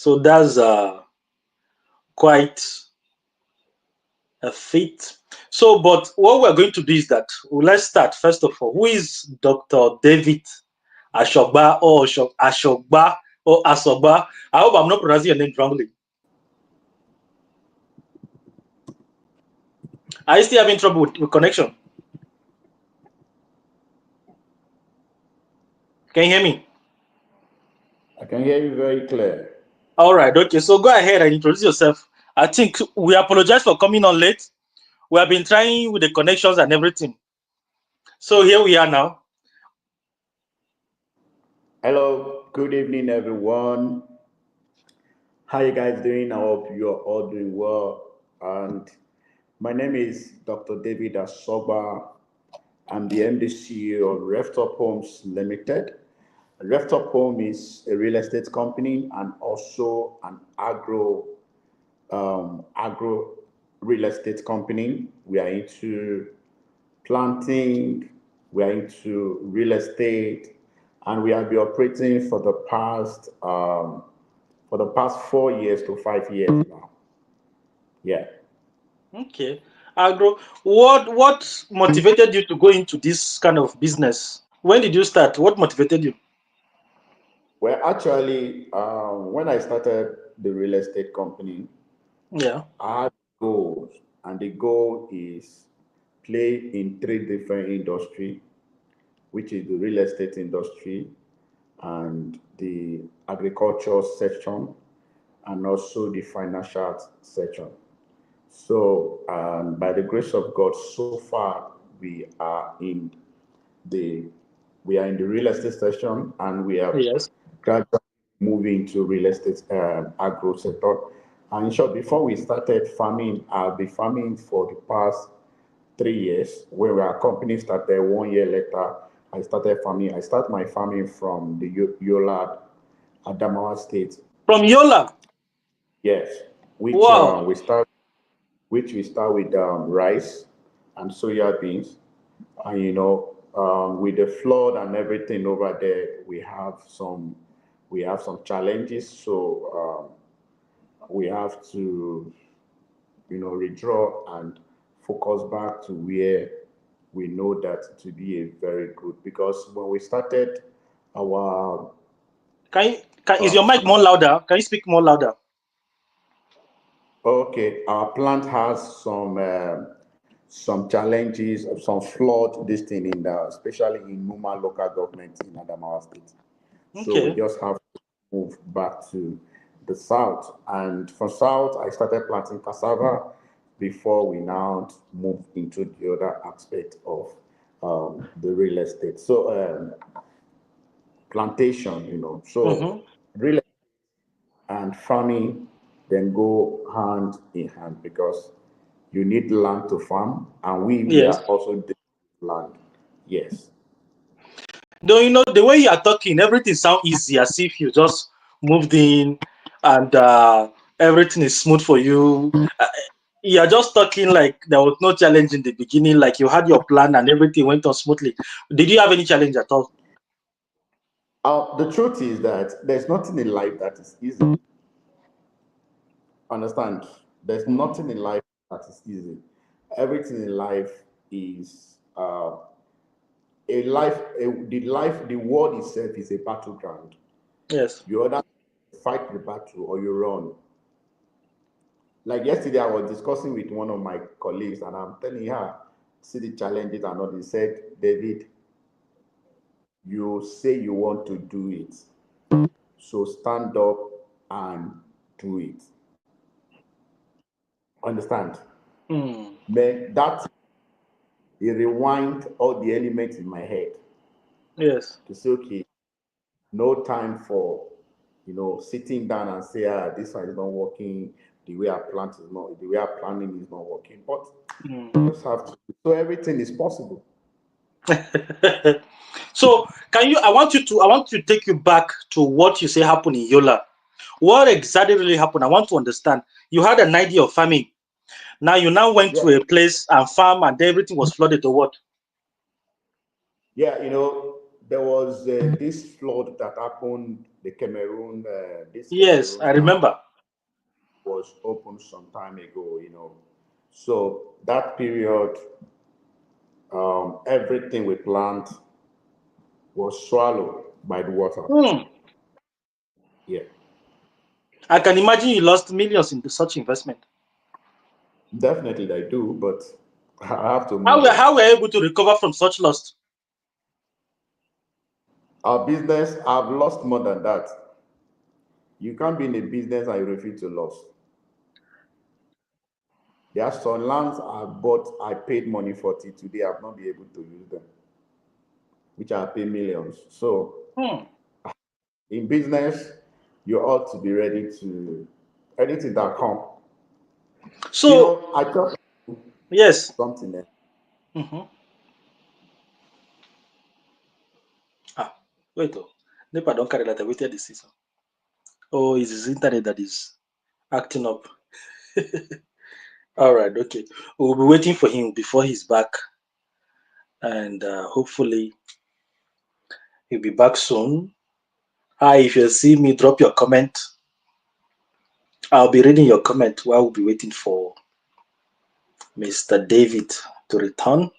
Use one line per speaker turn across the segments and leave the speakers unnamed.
So that's quite a feat. So, but what we're going to do is that let's start first of all. Who is Dr. David Ashogba or Ashogba or Asogba? I hope I'm not pronouncing your name wrongly. Are you still having trouble with connection? Can you hear me?
I can hear you very clear.
All right, okay. So go ahead and introduce yourself. I think we apologize for coming on late. We have been trying with the connections and everything. So here we are now.
Hello, good evening, everyone. How you guys doing? I hope you're all doing well. And my name is Dr. David Asoba. I'm the MD CEO of Reftop Homes Limited. Reftop Home is a real estate company and also an agro real estate company. We are into planting, we are into real estate, and we have been operating for the past 4 years to 5 years now. Yeah.
Okay. Agro. What motivated you to go into this kind of business? When did you start? What motivated you?
Well, actually, when I started the real estate company,
Yeah.
I had goals, and the goal is play in three different industry, which is the real estate industry and the agriculture section and also the financial section. So, by the grace of God, so far the we are in the real estate section, and we are
Yes.
gradually moving to real estate agro sector. And in short, before we started farming, I've been farming for the past 3 years. Where our company started 1 year later, I started farming. I started my farming from the Yola, Adamawa State.
From Yola.
Yes, which
Wow.
we start with rice and soya beans, and with the flood and everything over there, we have some challenges. So we have to redraw and focus back to where we know that to be a very good, because when we started our
Is
uh,
your mic more louder? Can you speak more louder?
okay, our plant has some challenges of some flood this thing especially in Numa local government in Adamawa State. So we
Okay.
just have to move back to the south. And from south, I started planting cassava before we now move into the other aspect of the real estate. So plantation, so
Mm-hmm.
real estate and farming then go hand in hand, because you need land to farm, and we
Yes.
are also doing land. Yes.
Though the way you are talking, everything sounds easy, as if you just moved in and everything is smooth for you. You are just talking like there was no challenge in the beginning, like you had your plan and everything went on smoothly. Did you have any challenge at all?
The truth is that there's nothing in life that is easy. Understand? There's
Mm.
nothing in life that is easy. Everything in life is the world itself is a battleground.
Yes.
You either fight the battle or you run. Like yesterday, I was discussing with one of my colleagues, and I'm telling her, see the challenges and all. He said, David, you say you want to do it, so stand up and do it. Understand?
Mm.
Man, that it rewind all the elements in my head
Yes.
to say, okay, no time for sitting down and say, this one is not working, the way I planning is not working. But
Mm.
you just have to, so everything is possible.
So can you? I want to take you back to what you say happened in Yola. What exactly really happened? I want to understand. You had an idea of farming. Now you now went to
Yeah,
a place and farm and everything was flooded or what?
yeah, there was this flood that happened the Cameroon, this
Yes,
Cameroon
I
dam
remember.
was opened some time ago, So that period, everything we plant was swallowed by the water.
Hmm.
Yeah,
I can imagine you lost millions in such investment.
definitely they do, but I have to
How
move
were,
on.
how were you able to recover from such loss?
Our business, I've lost more than that. You can't be in a business and you refuse to lose. There are some lands I bought, I paid money for till today. I've not been able to use them, which I pay millions. So
Hmm.
in business, you ought to be ready to anything that come.
So,
I just
yes.
something else.
Mhm. Ah, wait. Oh. NEPA don't carry that. Wait till the season. Oh, it's his internet that is acting up. All right, okay. We'll be waiting for him before he's back, and hopefully he'll be back soon. Hi, if you see me, drop your comment. I'll be reading your comment while we'll be waiting for Mr. David to return.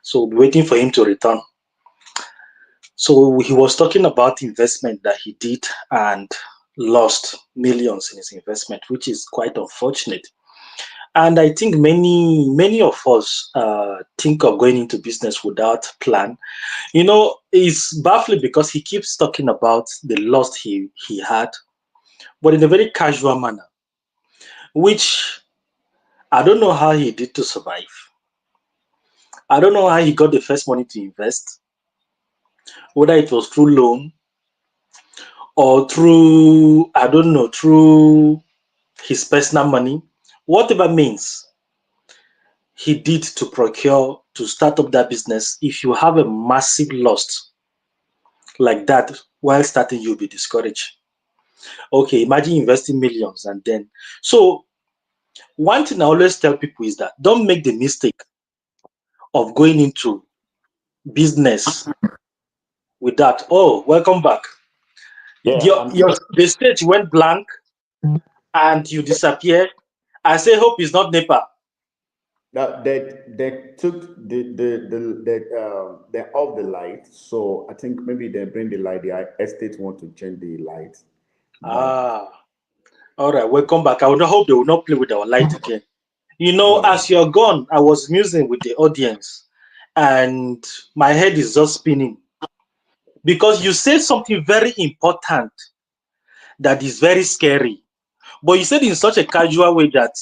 So we'll be waiting for him to return. So he was talking about investment that he did and lost millions in his investment, which is quite unfortunate. And I think many of us think of going into business without plan. It's baffling because he keeps talking about the loss he had, but in a very casual manner, which I don't know how he did to survive. I don't know how he got the first money to invest, whether it was through loan or through, I don't know, through his personal money, whatever means he did to procure to start up that business. If you have a massive loss like that while starting, you'll be discouraged. Okay, imagine investing millions and then. So, one thing I always tell people is that don't make the mistake of going into business with that. Oh, welcome back.
Yeah, I'm
Your
still
the stage went blank and you disappear. I say hope it's not NEPA.
that they took they off the light. So I think maybe they bring the light. The estate want to change the light back.
Ah, all right, welcome back. I would hope they will not play with our light again. As
No.
you're gone, I was musing with the audience and my head is just spinning because you said something very important that is very scary. But you said in such a casual way that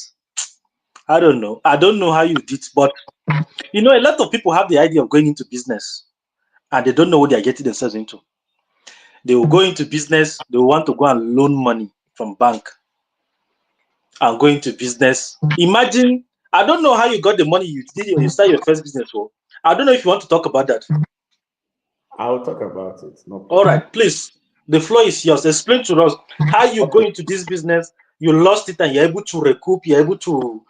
I don't know. I don't know how you did, but a lot of people have the idea of going into business and they don't know what they are getting themselves into. They will go into business, they will want to go and loan money from bank and go into business. Imagine, I don't know how you got the money you did you start your first business for. I don't know if you want to talk about that.
I'll talk about it. No
All
problem.
right, please. The floor is yours. Explain to us how you go
Okay.
into this business, you lost it and you're able to recoup, you're able to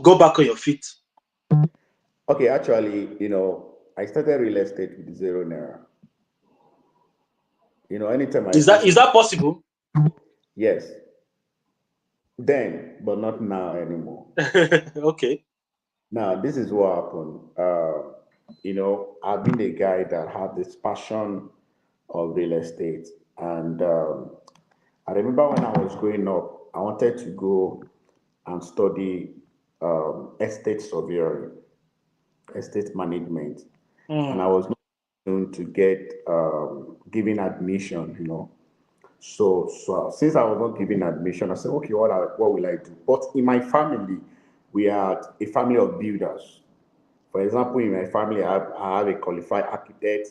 go back on your feet.
Okay. Actually, I started real estate with zero naira. Anytime I
Is
see
that is
something,
that possible?
yes, then, but not now anymore.
Okay.
Now, this is what happened. I've been a guy that had this passion of real estate. And I remember when I was growing up, I wanted to go and study estate surveying, estate management. And I
Hmm.
was not soon to get given admission, So since I was not given admission, I said, okay, what will I do? But in my family, we are a family of builders. For example, in my family, I have a qualified architect,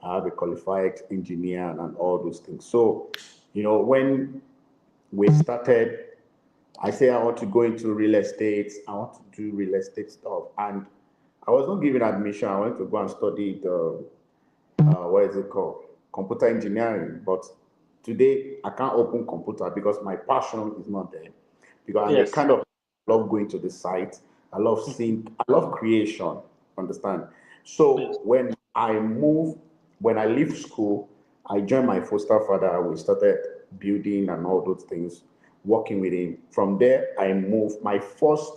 I have a qualified engineer, and all those things. So, when we started, I say I want to go into real estate, I want to do real estate stuff. And I was not given admission. I wanted to go and study what is it called? Computer engineering. But today, I can't open computer because my passion is not there. Because I'm a
Yes.
kind of love going to the site. I love
Mhm.
seeing. I love creation. Understand?
Yes.
So when I leave school, I joined my foster father. We started building and all those things, working with him. From there, I moved. My first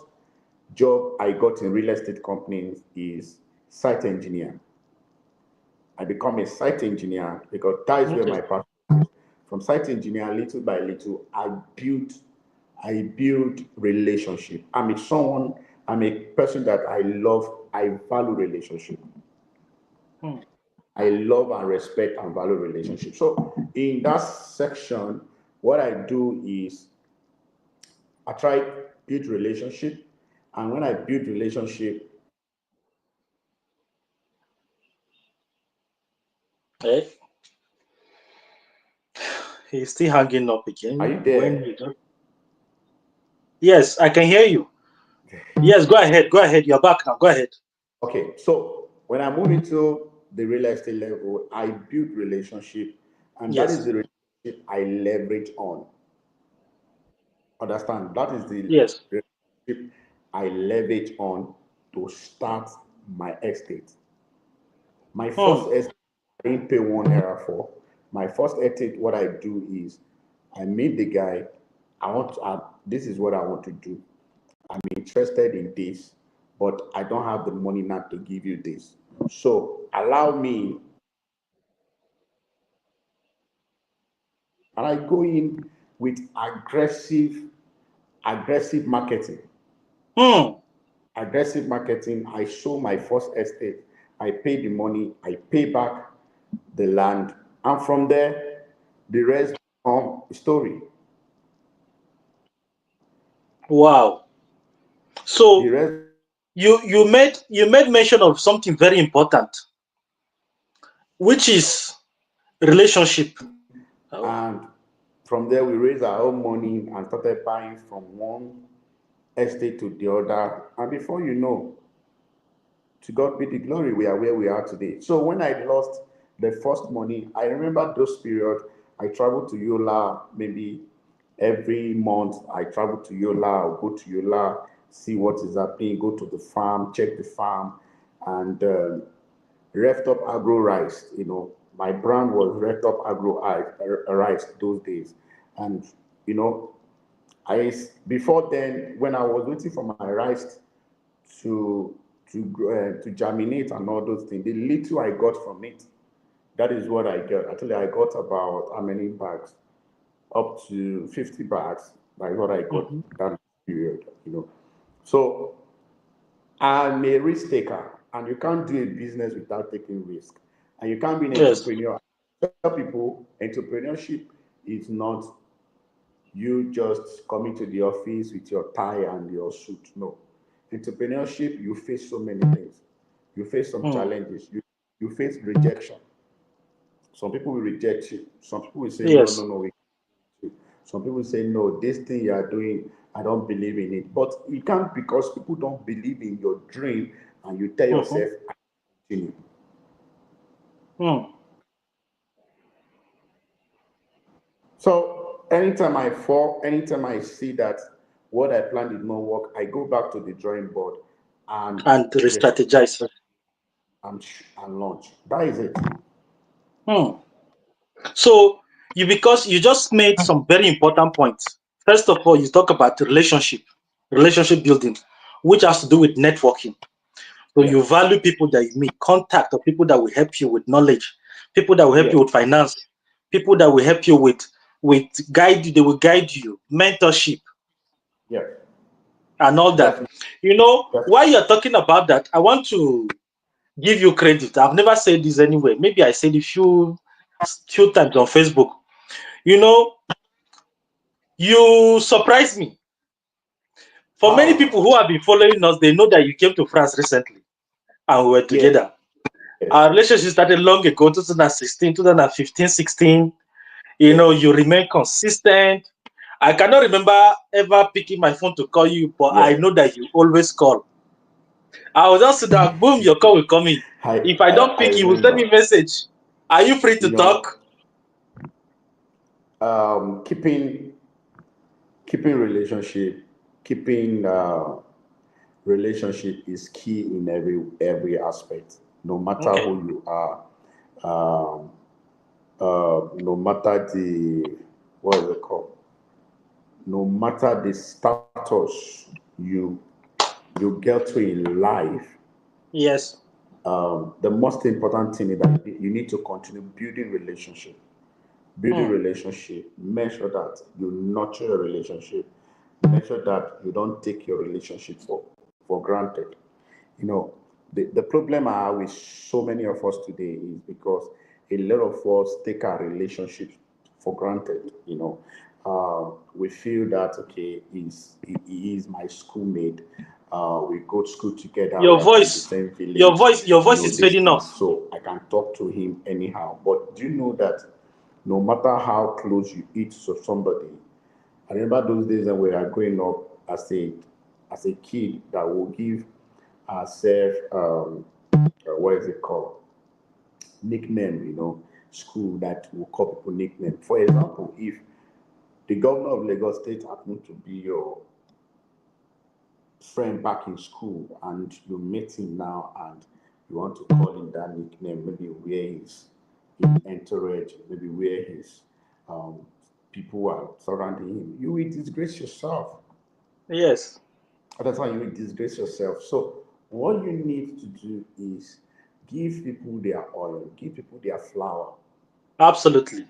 job I got in real estate companies is site engineer. I become a site engineer because that is where
Okay.
my passion is. From site engineer, little by little, I build relationship. I'm a person that I value relationship.
Hmm.
I love and respect and value relationship. So in that section, what I do is I try build relationship, and when I build relationship,
Eh, he's still hanging up
are
again
you
when
there?
you don't. Yes, I can hear you. Yes, go ahead. Go ahead. You're back now. Go ahead.
Okay, so when I move into the real estate level, I build relationship, and that is
Yes.
the relationship I leverage on. Understand? That is the
Yes.
relationship I leverage on to start my estate. My first
Hmm.
estate, I didn't pay 1 naira for. My first estate, what I do is I meet the guy. This is what I want to do. I'm interested in this, but I don't have the money now to give you this. So allow me, and I go in with aggressive marketing.
Hmm.
Aggressive marketing. I show my first estate. I pay the money. I pay back the land, and from there, the rest become story.
Wow.
The
So
rest,
you made mention of something very important, which is relationship. Oh,
and from there, we raise our own money and started buying from one estate to the other. And before you know, to God be the glory, we are where we are today. So when I lost the first money, I remember those period. I traveled to Yola maybe every month. I travel to Yola, I'll go to Yola, see what is happening, go to the farm, check the farm, and Reft Up Agro Rice. My brand was Reft Up Agro Rice those days, and you know, before then when I was waiting for my rice to to germinate and all those things. The little I got from it, that is what I got. Actually, I got about how many bags? Up to 50 bags. That's what I got
mhm.
that period. So I'm a risk taker, and you can't do a business without taking risk. And you can't be an
Yes.
entrepreneur. Tell people entrepreneurship is not you just coming to the office with your tie and your suit. No. Entrepreneurship, you face so many things. You face some
Hmm.
challenges. You face rejection. Some people will reject you. Some people will say, no, no,
Yes.
no, we can't do it. Some people say, no, this thing you are doing, I don't believe in it. But you can't, because people don't believe in your dream and you tell
Mhm.
yourself, I continue.
Hmm.
So anytime I fall, anytime I see that what I planned did not work, I go back to the drawing board and
And re-strategize.
and launch. That is it.
Hmm. So because you just made some very important points. First of all, you talk about relationship building, which has to do with networking. So
Yeah.
you value people that you meet, contact or people that will help you with knowledge, people that will help
Yeah.
you with finance, people that will help you with guide you, they will guide you, mentorship
Yeah.
and all that.
That's that's
While you're talking about that, I want to give you credit. I've never said this anywhere. Maybe I said it few times on Facebook. You know, you surprised me. For many
wow.
people who have been following us, they know that you came to France recently and we were
Yes.
together.
Yes.
Our relationship started long ago, 2016, 2015, 16.
Yes.
You remain consistent. I cannot remember ever picking my phone to call you, but I
Yeah.
know that you always call. I will just sit down, boom, your call will come in.
I,
If I
I
don't
I
pick, you will send me a
remember.
message. Are you free to
You know,
talk?
keeping relationship, keeping relationship is key in every aspect, no matter
Okay.
who you are, um, no matter the what is it called, no matter the status you get to in life.
Yes.
The most important thing is that you need to continue building relationship. Building
Hmm.
relationship. Make sure that you nurture your relationship. Make sure that you don't take your relationship for granted. You know, the problem I have with so many of us today is because a lot of us take our relationships for granted. We feel that okay, he is my schoolmate. We go to school together. We
Your
are from the
voice,
same village.
your voice is
This
fading
thing.
off.
So I can talk to him anyhow. But do you know that no matter how close you eat to somebody, I remember those days when we were growing up as a kid that will give ourselves what is it called, nickname. School that will call people nickname. For example, if the governor of Lagos State happened to be your friend back in school and you meet him now and you want to call him that nickname, maybe where his entourage, maybe where his um, people are surrounding him, you will disgrace yourself.
Yes.
That's how you will disgrace yourself. So what you need to do is give people their oil, give people their flower.
Absolutely.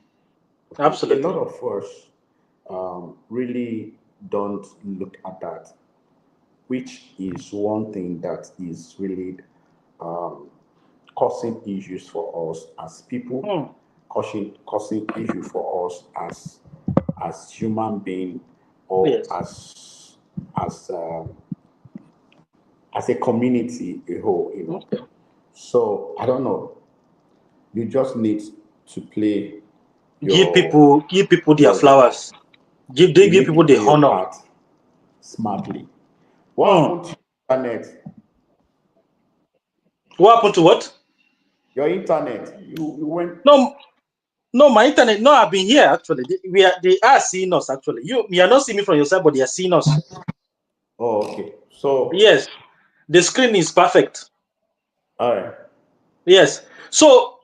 Okay, a lot
Absolutely.
of us really don't look at that, which is one thing that is really um, causing issues for us as people,
Hmm.
causing issues for us as human being or
Yes.
as um, as a community a whole.
Okay.
So I don't know. You just need to play your
Give people their
what is it called?
flowers. They
You
give
need to
people the
play your
honor.
part smartly. What
Hmm.
happened to your internet?
What happened to what?
Your internet. You went.
No, no, my internet. No, I've been here actually. They are seeing us actually. You are not seeing me from your side, but they are seeing us.
Oh, okay. So,
Yes, the screen is perfect.
all right.
Yes. So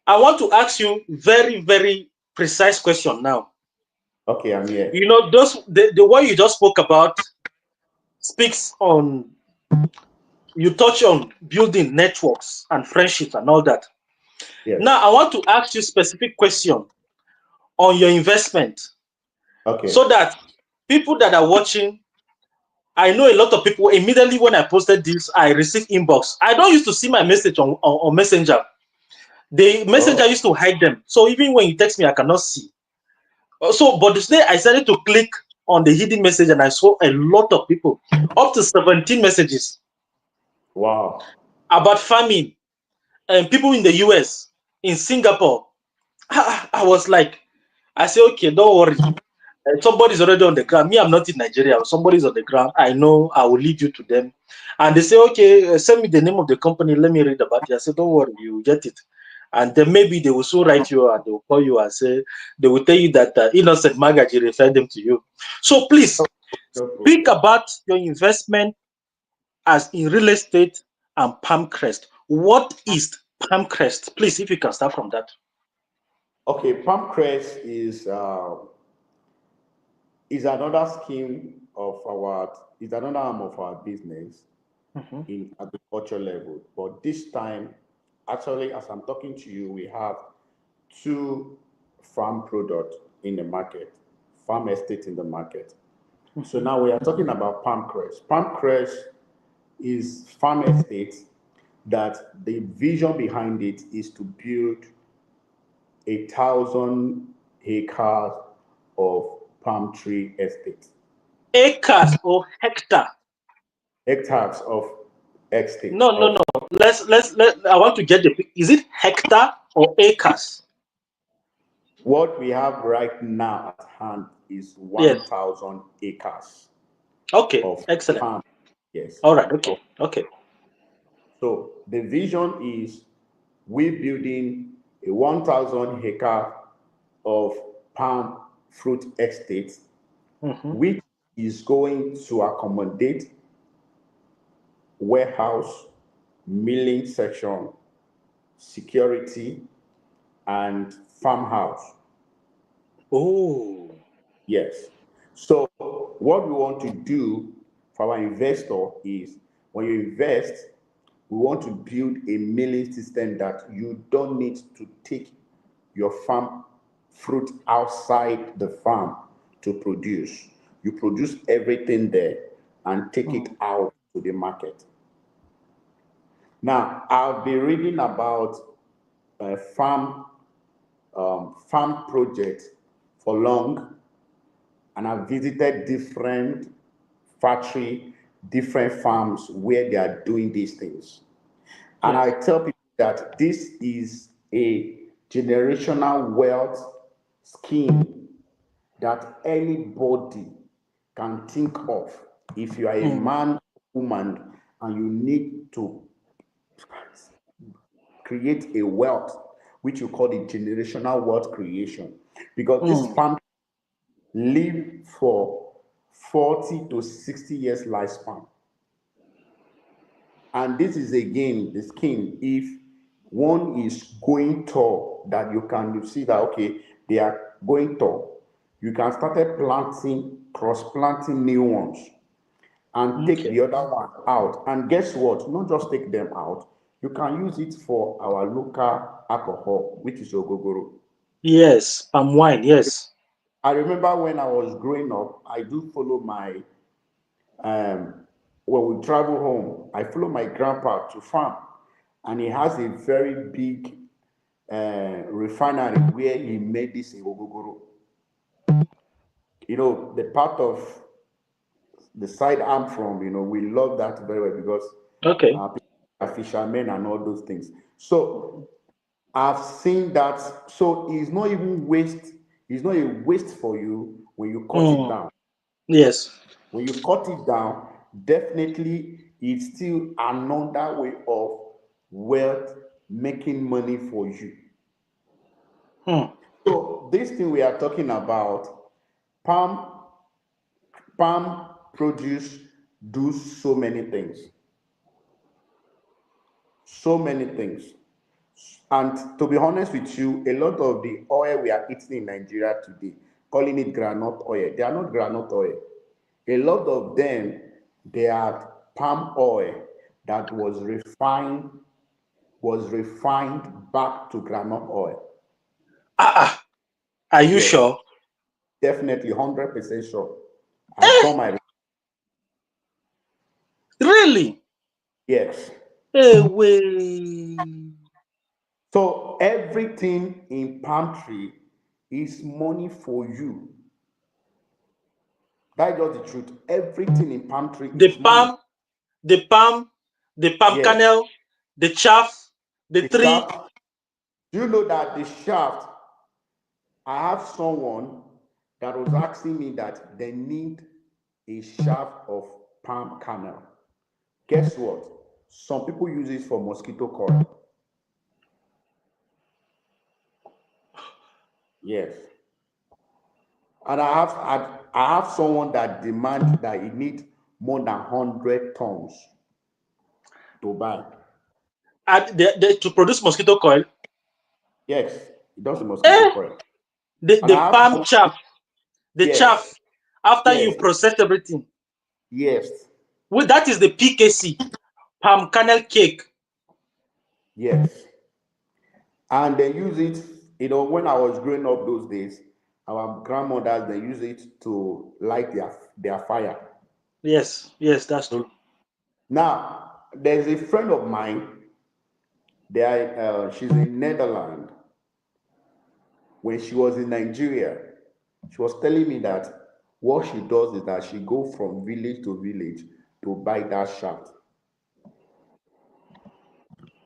I want to ask you very, very precise question now.
Okay, I'm here.
The way you just spoke about speaks on you touch on building networks and friendships and all that. Now
Yes.
I want to ask you specific question on your investment so
Okay.
that people that are watching, I know a lot of people immediately when I posted this, I received inbox. I don't used to see my message on Messenger. The messenger
Oh,
used to hide them. So even when you text me, I cannot see. So, but today I started to click on the hidden message and I saw a lot of people, up to 17 messages
wow.
about farming and people in the US, in Singapore. I was like, I say, okay, don't worry. Somebody's already on the ground. Me, I'm not in Nigeria. Somebody's on the ground. I know I will lead you to them. And they say, okay, send me the name of the company. Let me read about it. I said, don't worry, you get it. And then maybe they will soon write you and they will call you and say, they will tell you that Innocent Magaji referred them to you. So please
No
speak
problem.
about your investment as in real estate and Palmcrest. What is Palmcrest? Please, if you can start from that.
Okay, Palm Crest is another scheme of our is another arm of our business
Mhm.
in agriculture level. But this time, actually, as I'm talking to you, we have two farm product in the market, farm estate in the market. So
Mhm.
now we are talking about Palm Crest. Palm Crest is farm estate that the vision behind it is to build 1,000 acres of palm tree estate.
Acres or hectare?
Hectares of estate
No, no,
of
no. Let. I want to get the. Is it hectare or acres?
what we have right now at hand is
Yes.
1,000 acres
Okay.
of
Excellent.
palm. Yes.
All right. Okay.
Of,
Okay.
so the vision is we building a 1,000 acre of palm fruit estate,
Mhm.
which is going to accommodate warehouse, milling section, security, and farmhouse.
Oh.
Yes. So what we want to do for our investor is when you invest, we want to build a milling system that you don't need to take your farm fruit outside the farm to produce. You produce everything there and take it
Mm.
out to the market. Now, I'll be reading about a farm project for long, and I've visited different factory, different farms where they are doing these things. And I
Yes.
tell people that this is a generational wealth scheme that anybody can think of. If you are a
Mm.
man, woman, and you need to create a wealth, which you call the generational wealth creation, because this
Mm.
farm live for 40 to 60 years lifespan. And this is again the scheme. If one is going tall, that you can see that okay, they are going tall, you can start planting, cross planting new ones, and take
Okay.
the other one out. And guess what? Not just take them out, you can use it for our local alcohol, which is ogogoro.
Yes. Palm wine. Yes.
I remember when I was growing up, I do follow my when we travel home, I follow my grandpa to farm, and he has a very big refinery where he made this ogogoro. The part of the side I'm from, we love that very well because
Okay.
people are fishermen and all those things. So I've seen that. So it's not even waste. It's not a waste for you when you cut it
Mm.
down.
Yes.
When you cut it down, definitely it's still another way of wealth making money for you.
Mm.
So this thing we are talking about, palm palm produce do so many things, so many things. And to be honest with you, a lot of the oil we are eating in Nigeria today, calling it groundnut oil, they are not groundnut oil. A lot of them, they are palm oil that was refined back to groundnut oil.
Ah. Are you
Yes,
sure?
definitely 100% sure. I've done my
Really?
yes.
Hey, way.
So everything in palm tree is money for you. That's just the truth. Everything in palm tree
The
is money.
palm, the palm, the palm
Yes.
kernel, the chaff, the
The
tree.
shaft. Do you know that the shaft? I have someone that was asking me that they need a shaft of palm kernel. Guess what? Some people use it for mosquito coil. Yes. And I have someone that demand that he need more than 100 tons to buy.
And to produce mosquito coil.
Yes, it does the mosquito
Eh,
coil. And
the
I have
palm
someone,
chaff, the
yes,
chaff, after you
yes,
process everything.
yes,
Well, that is the PKC, palm kernel cake.
yes. And they use it, when I was growing up those days, our grandmothers they use it to light their fire.
Yes, yes, that's true.
Now, there's a friend of mine, she's in Netherlands. When she was in Nigeria, she was telling me that what she does is that she go from village to village to buy that shaft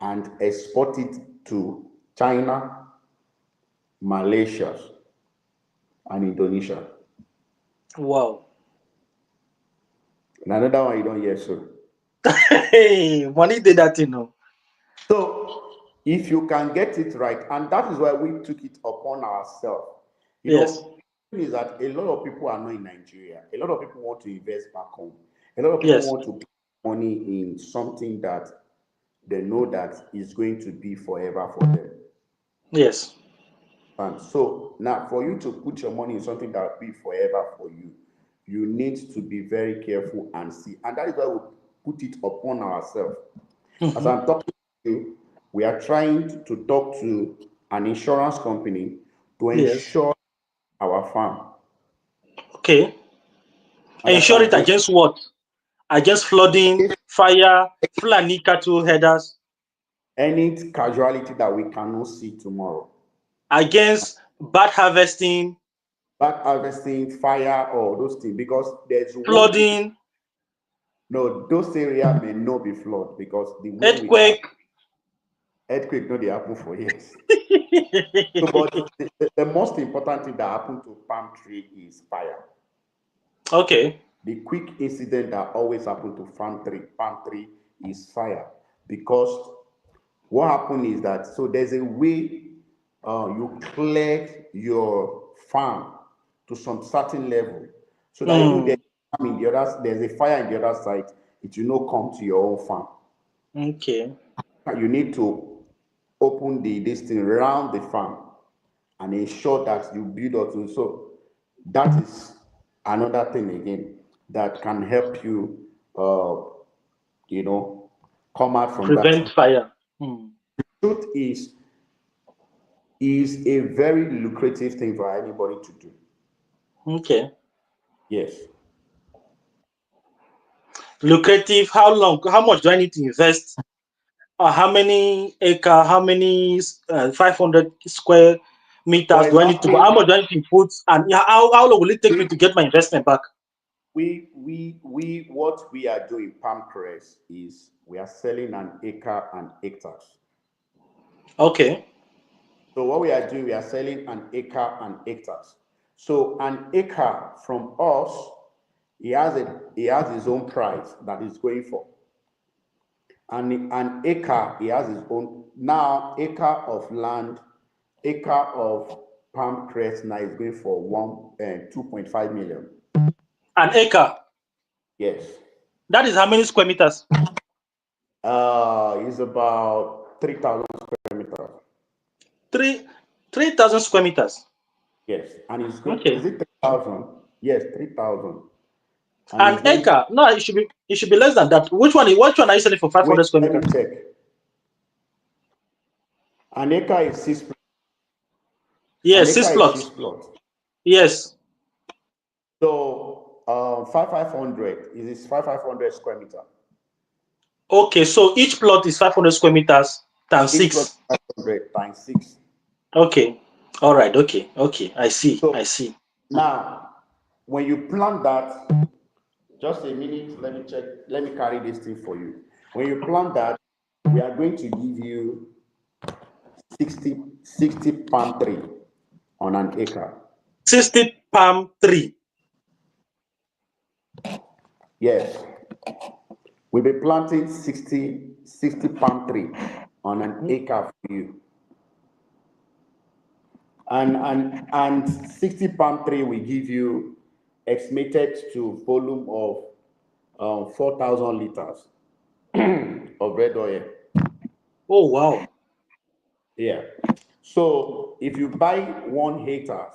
and export it to China, Malaysia, and Indonesia.
Wow.
And another one you don't hear so.
Hey, money did that, you know.
So if you can get it right, and that is why we took it upon ourselves. You
Yes.
know, thing is that a lot of people are not in Nigeria. A lot of people want to invest back home. A lot of people
Yes.
want to put money in something that they know that is going to be forever for them.
Yes.
And so now, for you to put your money in something that will be forever for you, you need to be very careful and see. And that is why we put it upon ourselves. As
Mhm.
I'm talking to you, we are trying to talk to an insurance company to
Yes.
insure our farm.
Okay. Ensure
Understand?
it against what? Against flooding, fire, Fulani cattle headers,
Any casualty that we cannot see tomorrow.
against bad harvesting,
Back harvesting, fire, or those things, because there's one thing.
flooding,
No, those areas may not be flood because the way we are,
earthquake.
earthquake not they happen for years. So, but the most important thing that happened to palm tree is fire.
Okay.
The quick incident that always happen to palm tree is fire. Because what happened is that, so there's a way you clear your farm to some certain level, so that even
Mm.
there's a fire in the other side, it will not come to your own farm.
Okay.
You need to open this thing around the farm and ensure that you build up to. So that is another thing again that can help you, you know, come out from that.
Prevent fire. Mm.
Truth is a very lucrative thing for anybody to do.
Okay.
Yes.
Lucrative. How long? How much do I need to invest? How many acre? How many 500 square
For
meters do I need to go?
example,
How much do I need to put? And yeah, how long will it take me to get my investment back?
we what we are doing palm press is we are selling an acre and hectares.
Okay.
So what we are doing, we are selling an acre and hectares. So an acre from us, he has his own price that he's going for. And an acre, he has his own. Now, acre of land, acre of palm crest now is going for 2.5 million.
An acre.
Yes.
That is how many square meters?
It's about 3,000 square meters.
Three 3,000 square meters.
Yes. And it's going,
Okay.
is it 3,000? Yes, 3,000. And
An
it's going to,
acre. No, it should be less than that. Which one are you selling for
wait,
500 square
let me
meters?
check. An acre is six, an
Yes, six
acre is six
plots.
plots.
Yes.
So, 5,500 is 5,500 square meter.
Okay, so each plot is 500 square meters times
Each plot
6.
is 500 times 6.
Okay. All right. Okay. Okay. I see.
So
I see.
now, when you plant that, just a minute, let me check, let me carry this thing for you. When you plant that, we are going to give you 60 palm tree on an acre.
60 palm tree.
Yes, we'll be planting 60 palm tree on an acre for you. And 60 palm tree will give you estimated to volume of 4,000 liters of red oil.
Oh, wow.
Yeah. So if you buy 1 hectare,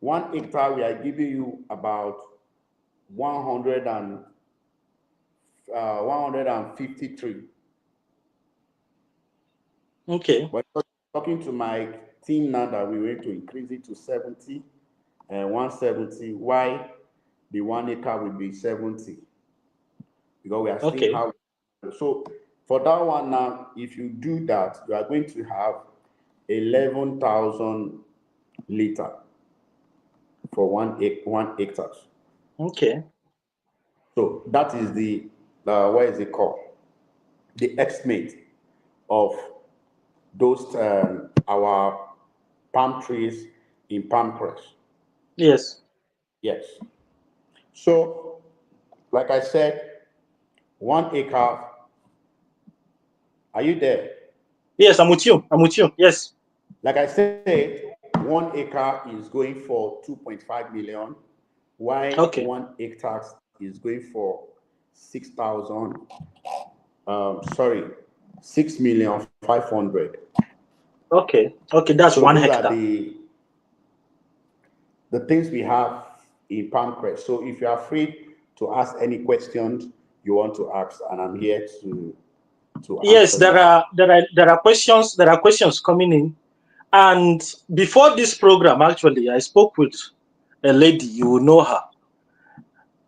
1 hectare we are giving you about 100 and 153.
Okay.
But talking to my team now that we were to increase it to 70 and 170. Why the 1 acre will be 70? Because we are seeing
Okay.
how. So for that one now, if you do that, you are going to have 11,000 liter for 1 hectare.
Okay.
So that is the what is it called? The estimate of those our palm trees in palm crest.
Yes.
Yes. So, like I said, 1 acre. Are you there?
Yes, I'm with you. I'm with you. Yes.
Like I said, 1 acre is going for 2.5 million, while
Okay.
1 hectare is going for 6,000. Sorry, 6,500,000.
Okay. Okay. That's
So
one
those are
hectare.
the things we have in Palmcrest. So if you are free to ask any questions you want to ask, and I'm here to
Yes,
answer you.
there are questions coming in. And before this program, actually, I spoke with a lady. You will know her.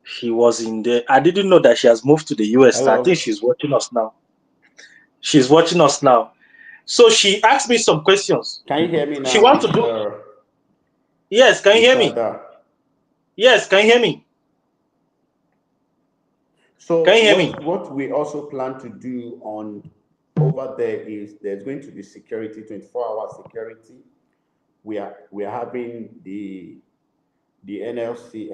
She was in the. I didn't know that she has moved to the US. I think
Hello,
she's watching us now. She's watching us now. So she asked me some questions.
can you hear me
She
now,
wants to do. Yes, can you hear
Mr.
me?
Da?
Yes, can you hear me? Can
So
you hear me?
what we also plan to do on over there is there's going to be security, 24-hour security. We are having the NLC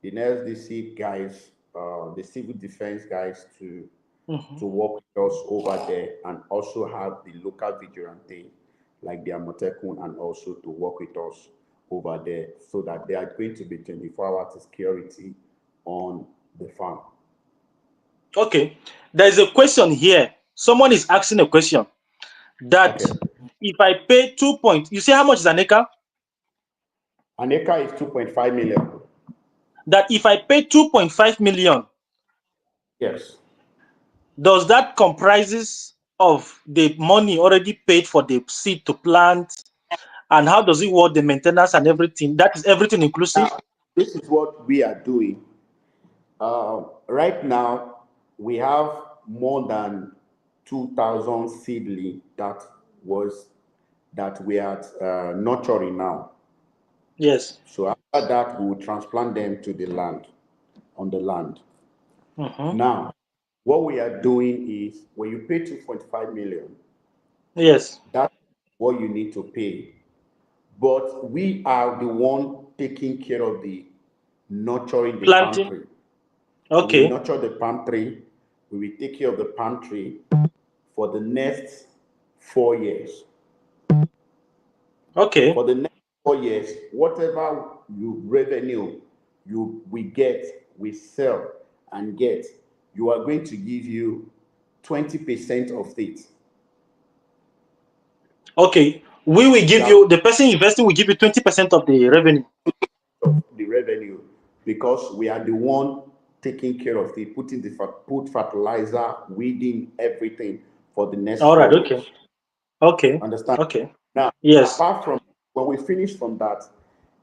the NSDC guys, the civil defense guys
Mhm.
to work with us over there, and also have the local vigilante like the Amotekun and also to work with us over there, so that there are going to be 24-hour security on the farm.
Okay. There is a question here. Someone is asking a question that
Okay.
if I pay you see how much is an acre?
An acre is 2.5 million.
That if I pay 2.5 million,
Yes.
does that comprises of the money already paid for the seed to plant? And how does it work, the maintenance and everything? That is everything inclusive?
Now, this is what we are doing. Right now, we have more than 2,000 seedling was that we are nurturing now.
Yes.
So after that, we will transplant them to the land, on the land.
Mhm.
Now, what we are doing is when you pay 2.5 million,
Yes.
that's what you need to pay. But we are the one taking care of the nurturing the palm
Planting.
tree. We will
Okay.
nurture the palm tree. We will take care of the palm tree for the next 4 years. For
Okay.
the next 4 years, whatever you revenue we get, we sell and get, you are going to give you 20% of it.
Okay. We will give
That
you, the person investing will give you 20% of the revenue.
of the revenue, because we are the one taking care of it, putting put fertilizer, weeding, everything for the next
All right.
four
Okay.
years.
Okay.
Understand?
Okay.
Now,
Yes.
apart from when we finish from that,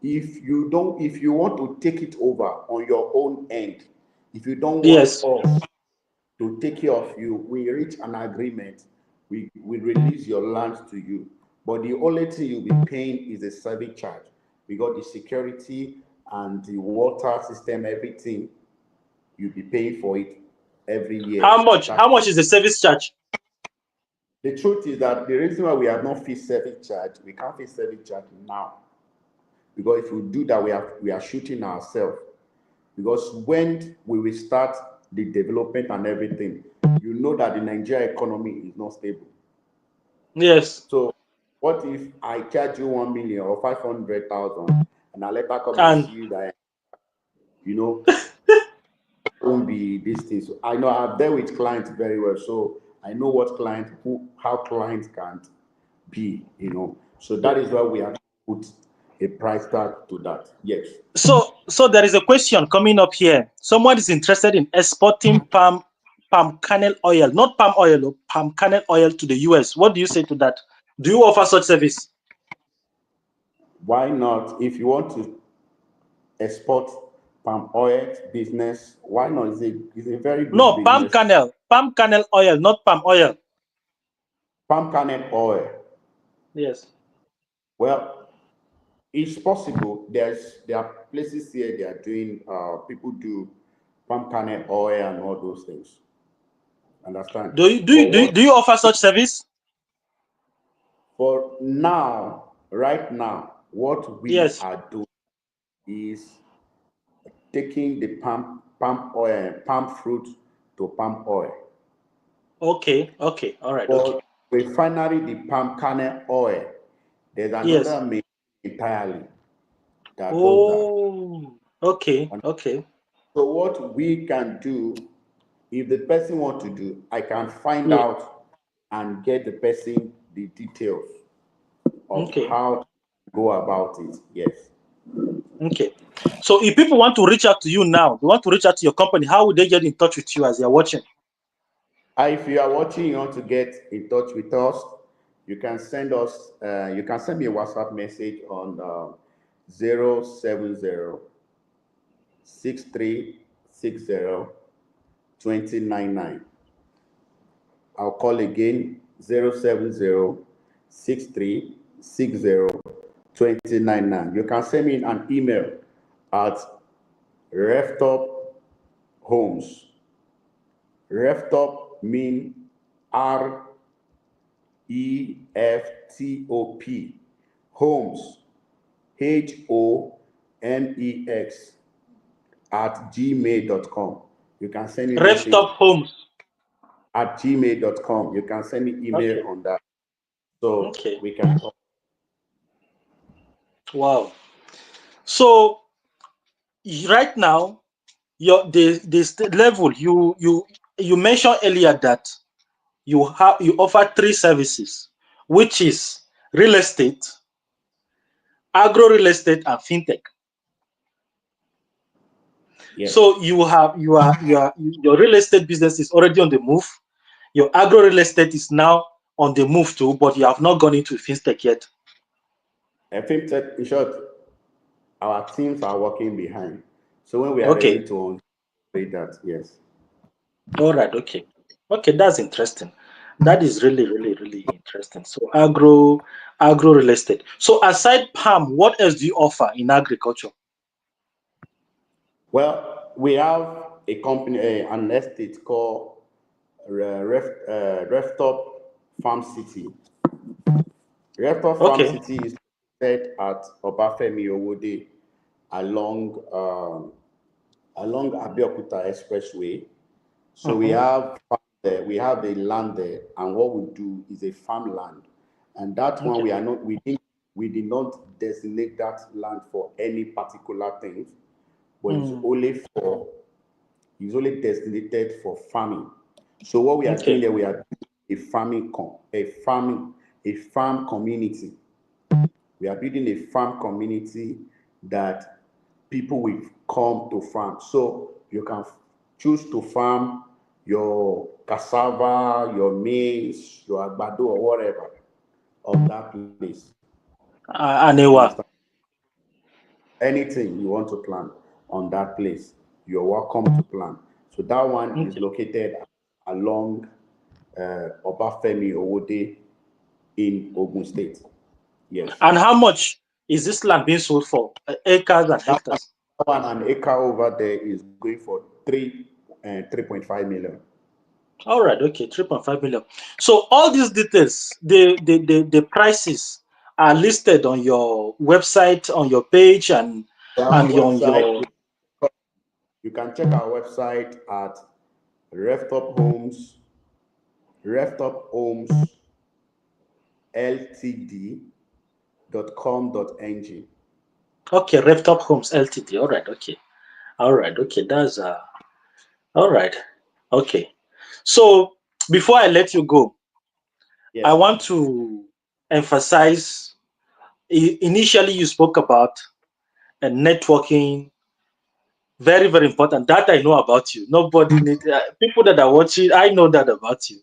if you want to take it over on your own end, if you don't want
Yes.
us to take care of you, we reach an agreement. We release your land to you. But the only thing you'll be paying is a service charge. We got the security and the water system, everything. You'll be paying for it every year.
How much? How
That
much is the service charge?
the truth is that the reason why we have not fixed service charge, we can't fix service charge now. Because if we do that, we are shooting ourselves. Because when we will start the development and everything, you know that the Nigeria economy is not stable.
Yes.
So what if I charge you 1 million or 500,000, and I later come and
And
see that you know won't be this thing. So I know I've dealt with clients very well, so I know what how clients can't be. So that is why we have put a price tag to that. Yes.
so there is a question coming up here. Someone is interested in exporting palm kernel oil, not palm oil, palm kernel oil to the US. What do you say to that? Do you offer such service?
Why not? If you want to export palm oil business, why not? It's a very good
No,
business.
palm kernel oil, not palm oil.
Palm kernel oil.
Yes.
Well, it's possible. There are places here they are doing. People do palm kernel oil and all those things. Understand? But
Do you offer such service?
for now, right now, what we
Yes.
are doing is taking the palm oil, palm fruit to palm oil.
Okay. Okay. All right. Okay.
But refinery the palm kernel oil, There's
Yes.
another machine entirely that does that.
Oh, okay, okay.
So what we can do, if the person want to do, I can find
Yeah.
out and get the person the details of
Okay.
how to go about it. Yes.
Okay. So if people want to reach out to you now, they want to reach out to your company, how would they get in touch with you as they're watching?
If you are watching, you want to get in touch with us, you can send us. You can send me a WhatsApp message on 070 I'll call again 070 You can send me an email at reftop homes. Reftop mean REFTOP. Homes, HOMEX at gmail.com. You can send me message
Reftop Homes.
at gmail.com. You can send me email
Okay.
on that. So
Okay.
we can talk.
Wow. So right now, level you mentioned earlier that you offer three services, which is real estate, agro real estate, and fintech.
Yes.
So your real estate business is already on the move. Your agro real estate is now on the move too, but you have not gone into fintech yet.
And fintech, in short, our teams are working behind. So when we are ready
Okay.
to operate that, yes.
All right. Okay. Okay. That's interesting. That is really, really, really interesting. So agro real estate. So aside palm, what else do you offer in agriculture?
Well, we have a company, an estate called Reftop Farm City. Reftop Farm
Okay.
City is located at Obafemi Owode along along Abeokuta Expressway. So we
Uh-huh.
have farm there, we have a land there, and what we do is a farmland, and that one
Okay.
we are not we did not designate that land for any particular thing, but
Mm,
it's only designated for farming. So what we are doing
okay.
there, we are doing a farm community. We are building a farm community that people will come to farm. So you can choose to farm your cassava, your maize, your agbado, or whatever of that place. You
Anewa.
understand? Anything you want to plant on that place, you're welcome to plant. So that one is
Okay.
located along Obafemi Owode in Ogun State. Yes.
And how much is this land being sold for? Acres and
That one,
hectares.
an acre over there is going for 3.5 million.
All right, okay, 3.5 million. So all these details, the prices are listed on your website, on your page, and
Our
and on
website,
your
you can check our website at Reftop Homes, Reftop Homes Ltd.com.ng.
okay, Reftop Homes Ltd. All right, okay, that's all right, okay. So before I let you go, I
Yes.
want to emphasize. Initially, you spoke about networking. Very, very important. That I know about you. Nobody need people that are watching. I know that about you.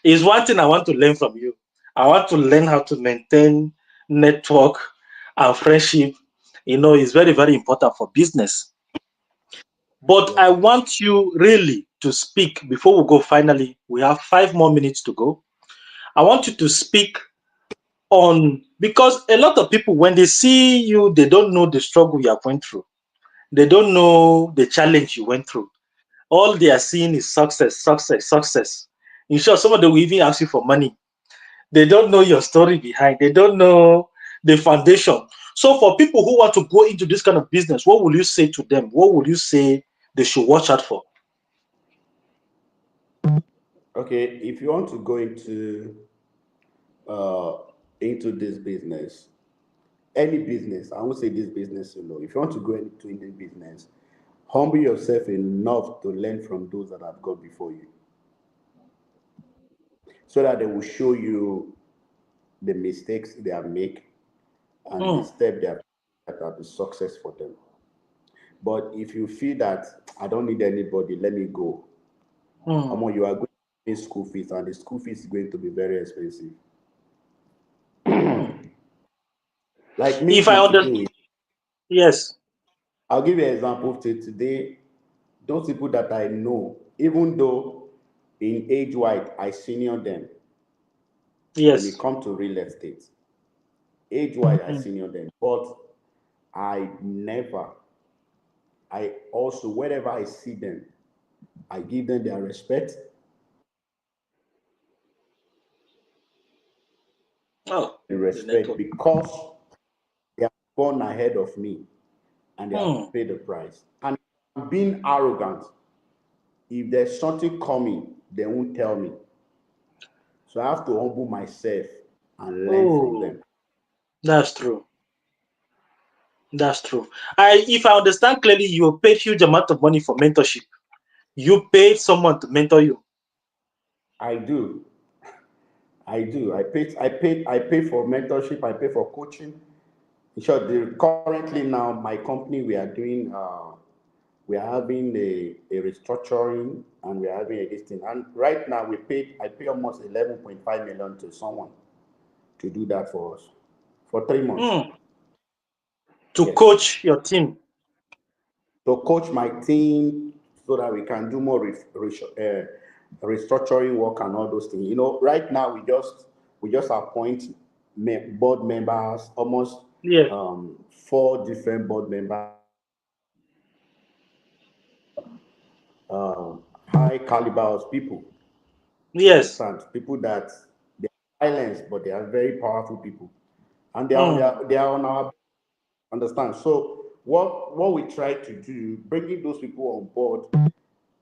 Is one thing I want to learn from you. I want to learn how to maintain network and friendship. It's very, very important for business. But I
Yes.
want you really to speak before we go. Finally, we have 5 more minutes to go. I want you to speak on because a lot of people, when they see you, they don't know the struggle you are going through. They don't know the challenge you went through. All they are seeing is success, success, success. In short, some of them will even ask you for money. They don't know your story behind. They don't know the foundation. So for people who want to go into this kind of business, what will you say to them? What would you say they should watch out for?
Okay. If you want to go uh, into this business, any business, I won't say this business, if you want to go into any business, humble yourself enough to learn from those that have gone before you, so that they will show you the mistakes they have made and the
Mm,
step they have that have been success for them. But if you feel that I don't need anybody, let me go.
mm,
You are going to pay school fees, and the school fees is going to be very expensive.
mm.
Like me
If I
till
understand,
today,
yes,
I'll give you an example. Till today, those people that I know, even though in age wise I senior them, when it
yes.
comes to real estate, age wise I
Mm.
senior them, but I never, I also wherever I see them, I give them their respect,
Oh, the
respect
network.
because they have gone ahead of me and they have
Mm.
paid the price. And being arrogant, if there's something coming, they won't tell me. So I have to humble myself and learn from
Oh,
them.
that's true. That's true. If I understand clearly, you paid huge amount of money for mentorship. You paid someone to mentor you.
I do. I pay for mentorship, I pay for coaching. In short, currently now my company we are doing we are having a restructuring and we are having a this thing. And right now I pay almost 11.5 million to someone to do that for us for 3 months.
Mm. To
Yes.
coach your team.
To coach my team so that we can do more restructuring work and all those things. Right now we just appoint board members, almost
Yes,
4 different board members, high calibers people.
yes.
Understand? People that they are silent, but they are very powerful people, and
Mm.
they are on our understand. So what we try to do, bringing those people on board,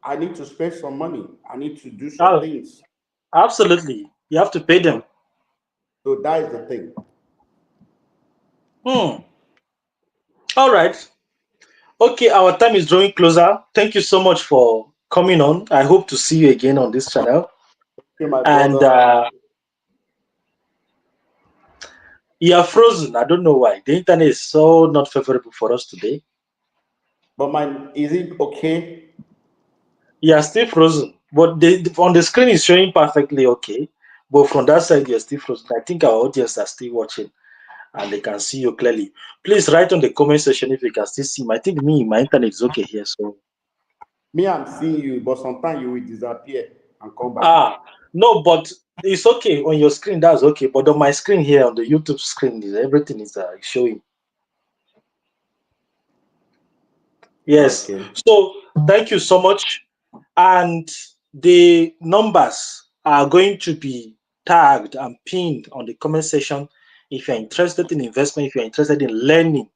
I need to spend some money. I need to do some
Oh,
things.
absolutely. You have to pay them.
So that is the thing.
Hmm. All right. Okay, our time is drawing closer. Thank you so much for coming on. I hope to see you again on this channel.
Okay, my
And
brother.
you are frozen. I don't know why. The internet is so not favorable for us today.
But mine, is it okay?
You are still frozen. But on the screen is showing perfectly okay. But from that side, you're still frozen. I think our audience are still watching and they can see you clearly. Please write on the comment section if you can still see me. I think my internet is okay here. So
Me, I'm seeing you, but sometimes you will disappear and come back.
no, but it's okay on your screen. That's okay. But on my screen here, on the YouTube screen, everything is showing. Yes.
Okay.
So thank you so much. And the numbers are going to be tagged and pinned on the comment section if you're interested in investment, if you're interested in learning,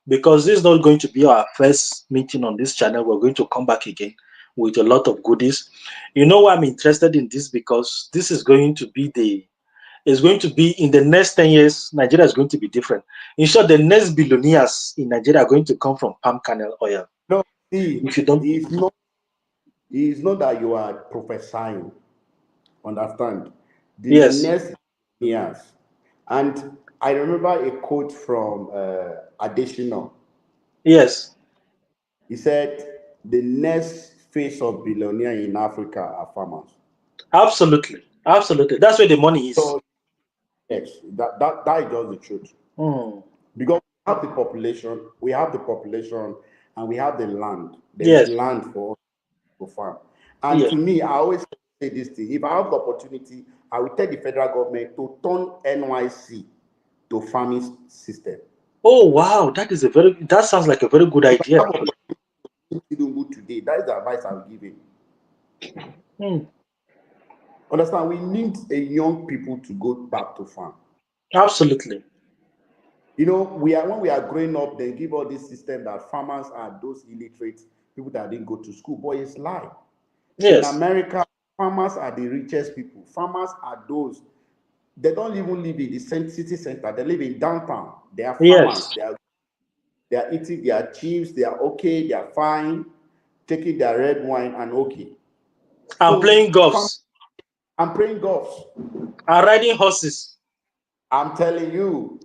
because this is not going to be our first meeting on this channel. We're going to come back again with a lot of goodies. You know why I'm interested in this? Because this is going to be in the next 10 years, Nigeria is going to be different. In short, the next billionaires in Nigeria are going to come from palm kernel oil.
No, see,
If you don't,
it's not that you are prophesying. Understand? The
yes,
next years. And I remember a quote from Additional.
yes,
He said, "The next phase of billionaire in Africa are farmers."
absolutely, absolutely. That's where the money is.
So yes, that is just the truth.
Hmm.
Because we have the population, and we have the land. There is
Yes,
land for us to farm. And
yes.
to me, I always say this thing: if I have the opportunity, I will tell the federal government to turn NYC to farming system.
Oh wow, that sounds like a very good
If I
idea
have
actually.
opportunity to do today, that is the advice I will give him.
Hmm.
Understand? We need a young people to go back to farm.
Absolutely.
When we are growing up, they give all this system that farmers are those illiterate people that didn't go to school. Boy, it's lie. In
Yes.
America, farmers are the richest people. Farmers are those. They don't even live in the city center. They live in downtown. They are farmers.
Yes.
They are eating their chips. They are okay. They are fine. Taking their red wine and okay.
I'm
So
playing golfs.
I'm playing golf.
I'm riding horses.
I'm telling you.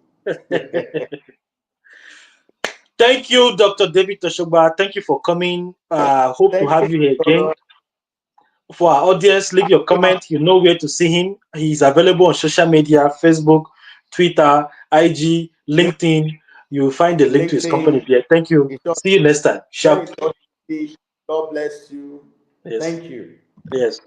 Thank you, Dr. David Toshoba. Thank you for coming. Hope to
Thank
have
you,
you here again.
brother.
For our audience, leave your comment. You know where to see him. He's available on social media: Facebook, Twitter, IG,
Link-
LinkedIn. You'll find the link to his company
LinkedIn.
there. Thank you.
It's just
See you next time.
very
Sharp.
touchy. God bless you.
Yes.
Thank you.
Yes.